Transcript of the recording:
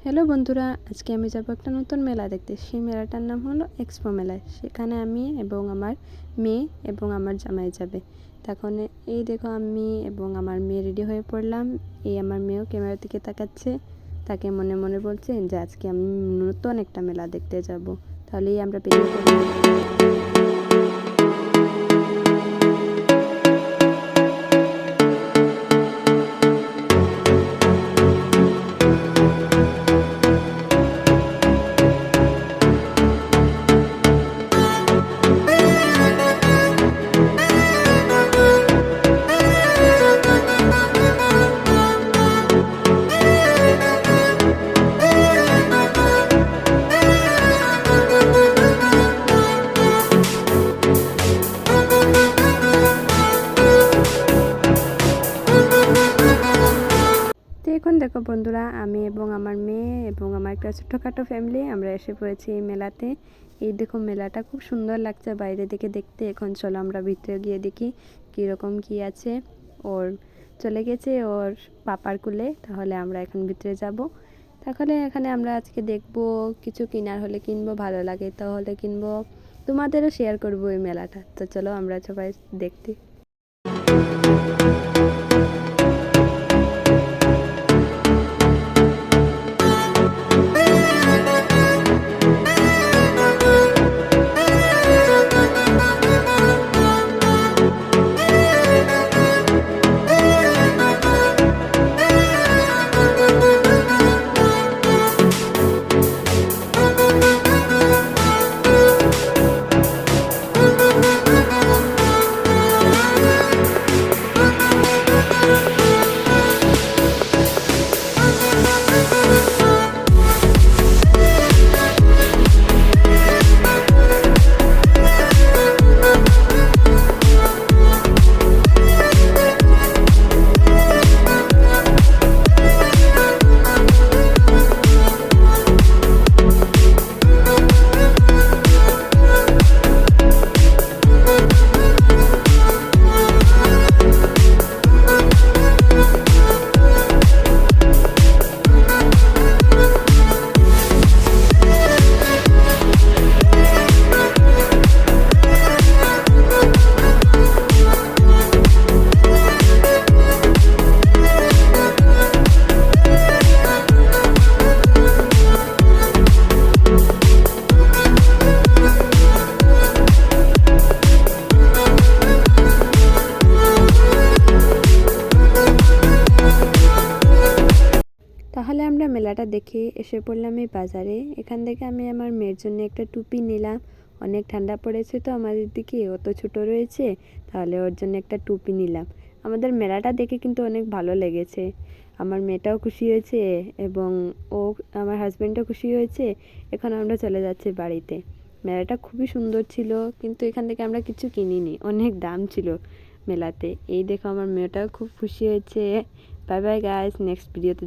Hello বন্ধুরা, আজকে আমি যাব একটা নতুন মেলা দেখতে। সেই মেলাটার নাম হলো এক্সপো মেলা। সেখানে আমি এবং আমার মেয়ে এবং আমার জামাই যাবে। তখন এই দেখো আমি এবং আমার মেয়ে রেডি হয়ে পড়লাম। এই আমার মেয়েও ক্যামেরার দিকে তাকাচ্ছে, তাকে মনে মনে বলছে যে আজকে আমি নতুন একটা মেলা দেখতে যাব। তাহলেই আমরা বেরিয়ে পড়লাম। তো এখন দেখো বন্ধুরা, আমি এবং আমার মেয়ে এবং আমার একটা ছোট্টখাটো ফ্যামিলি আমরা এসে পড়েছি এই মেলাতে। এই দেখো মেলাটা খুব সুন্দর লাগছে বাইরে থেকে দেখতে। এখন চলো আমরা ভিতরে গিয়ে দেখি কীরকম কি আছে। ওর চলে গেছে ওর পাপার কুলে, তাহলে আমরা এখন ভিতরে যাব। তাহলে এখানে আমরা আজকে দেখব, কিছু কেনার হলে কিনবো, ভালো লাগে তাহলে কিনবো, তোমাদেরও শেয়ার করবো এই মেলাটা। তো চলো আমরা সবাই দেখতে। তাহলে আমরা মেলাটা দেখে এসে পড়লাম এই বাজারে। এখান থেকে আমি আমার মেয়ের জন্য একটা টুপি নিলাম। অনেক ঠান্ডা পড়েছে তো আমাদের দিকে, অত ছোট রয়েছে, তাহলে ওর জন্য একটা টুপি নিলাম। আমাদের মেলাটা দেখে কিন্তু অনেক ভালো লেগেছে। আমার মেয়েটাও খুশি হয়েছে এবং ও আমার হাজব্যান্ডও খুশি হয়েছে। এখন আমরা চলে যাচ্ছি বাড়িতে। মেলাটা খুবই সুন্দর ছিল, কিন্তু এখান থেকে আমরা কিছু কিনিনি, অনেক দাম ছিল মেলাতে। এই দেখো আমার মেয়েটাও খুব খুশি হয়েছে। বাই বাই গাইস, নেক্সট ভিডিওতে